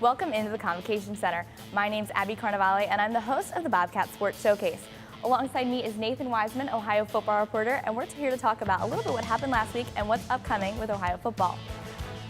Welcome into the Convocation Center. My name's Abby Carnevale, and I'm the host of the Bobcat Sports Showcase. Alongside me is Nathan Wiseman, Ohio football reporter, and we're here to talk about a little bit what happened last week and what's upcoming with Ohio football.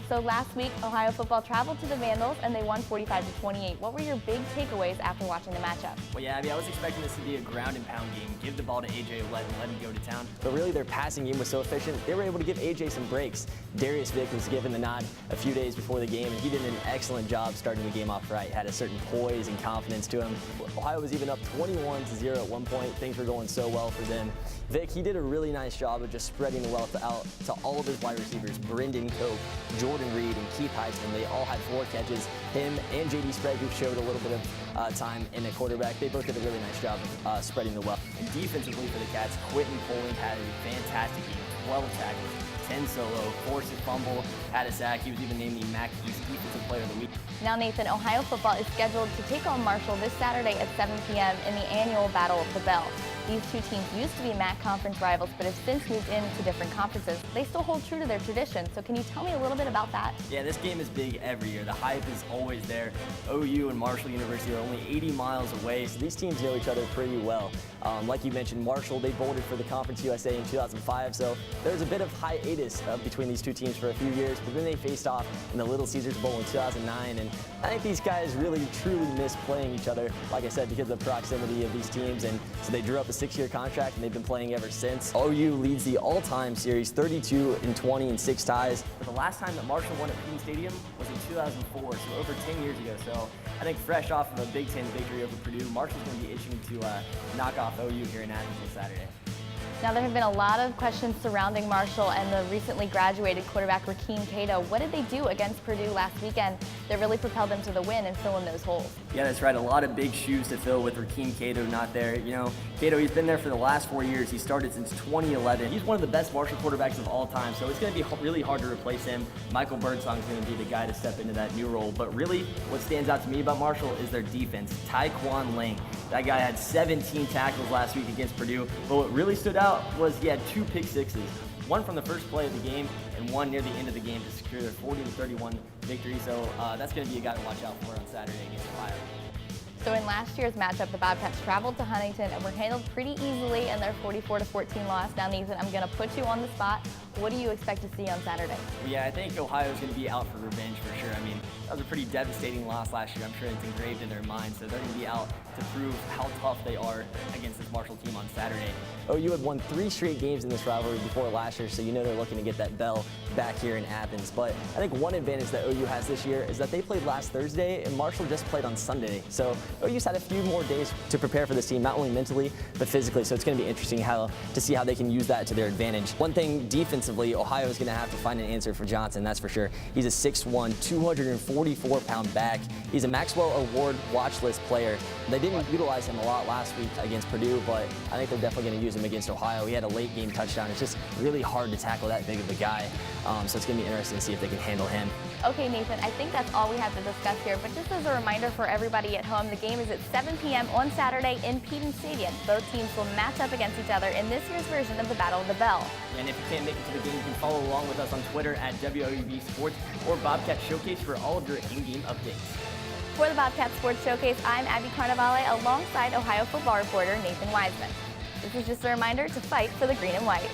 So last week, Ohio football traveled to the Vandals and they won 45-28. What were your big takeaways after watching the matchup? Well, yeah, Abby, I was expecting this to be a ground and pound game. Give the ball to AJ Ouellette and let him go to town. But really, their passing game was so efficient, they were able to give AJ some breaks. Darius Vick was given the nod a few days before the game, and he did an excellent job starting the game off right. Had a certain poise and confidence to him. Ohio was even up 21-0 at one point. Things were going so well for them. Vick, he did a really nice job of just spreading the wealth out to all of his wide receivers. Brendan Cope, Jordan Reed, and Keith Heisman. They all had 4 catches. Him and J.D. Sprague, who showed a little bit of time in the quarterback, they both did a really nice job of spreading the wealth. And defensively for the Cats, Quentin Poling had a fantastic game. 12 tackles, 10 solo, forced a fumble, had a sack. He was even named the MAC East Defensive Player of the Week. Now, Nathan, Ohio football is scheduled to take on Marshall this Saturday at 7 p.m. in the annual Battle of the Bell. These two teams used to be MAC conference rivals, but have since moved into different conferences. They still hold true to their tradition, so can you tell me a little bit about that? Yeah, this game is big every year. The hype is always there. OU and Marshall University are only 80 miles away. So these teams know each other pretty well. Like you mentioned, Marshall, they bolted for the Conference USA in 2005, so there's a bit of hiatus between these two teams for a few years, but then they faced off in the Little Caesars Bowl in 2009, and I think these guys really, truly miss playing each other, like I said, because of the proximity of these teams, and so they drew up a 6-year contract, and they've been playing ever since. OU leads the all-time series, 32-20 in 6 ties. But the last time that Marshall won at Payne Stadium was in 2004, so over 10 years ago. So I think fresh off of a Big Ten victory over Purdue, Marshall's going to be itching to knock off OU here in Athens on Saturday. Now, there have been a lot of questions surrounding Marshall and the recently graduated quarterback Rakeem Cato. What did they do against Purdue last weekend that really propelled them to the win and fill in those holes? Yeah, that's right. A lot of big shoes to fill with Rakeem Cato not there. You know, Cato, he's been there for the last 4 years. He started since 2011. He's one of the best Marshall quarterbacks of all time, so it's going to be really hard to replace him. Michael Birdsong's going to be the guy to step into that new role. But really, what stands out to me about Marshall is their defense. Tyquan Lang. That guy had 17 tackles last week against Purdue, but what really stood out was he had 2 pick sixes. One from the first play of the game and one near the end of the game to secure their 40-31 victory. So that's going to be a guy to watch out for on Saturday against Ohio. So in last year's matchup, the Bobcats traveled to Huntington and were handled pretty easily in their 44-14 loss. Now, Nathan, I'm going to put you on the spot. What do you expect to see on Saturday? Yeah, I think Ohio's going to be out for revenge for sure. I mean, that was a pretty devastating loss last year. I'm sure it's engraved in their minds, so they're going to be out to prove how tough they are against this Marshall team on Saturday. OU had won 3 straight games in this rivalry before last year, so you know they're looking to get that bell back here in Athens. But I think one advantage that OU has this year is that they played last Thursday and Marshall just played on Sunday. So OU's had a few more days to prepare for this team, not only mentally, but physically. So it's going to be interesting to see how they can use that to their advantage. One thing defensively, Ohio is going to have to find an answer for Johnson, that's for sure. He's a 6'1", 244-pound back. He's a Maxwell Award watch list player. They didn't utilize him a lot last week against Purdue, but I think they're definitely going to use him against Ohio. He had a late game touchdown. It's just really hard to tackle that big of a guy. So it's going to be interesting to see if they can handle him. Okay, Nathan, I think that's all we have to discuss here, but just as a reminder for everybody at home, the game is at 7 p.m. on Saturday in Payne Stadium. Both teams will match up against each other in this year's version of the Battle of the Bell. And if you can't make it to the game, you can follow along with us on Twitter at WOUB Sports or Bobcat Showcase for all of your in-game updates. For the Bobcat Sports Showcase, I'm Abby Carnevale alongside Ohio football reporter Nathan Wiseman. This is just a reminder to fight for the green and white.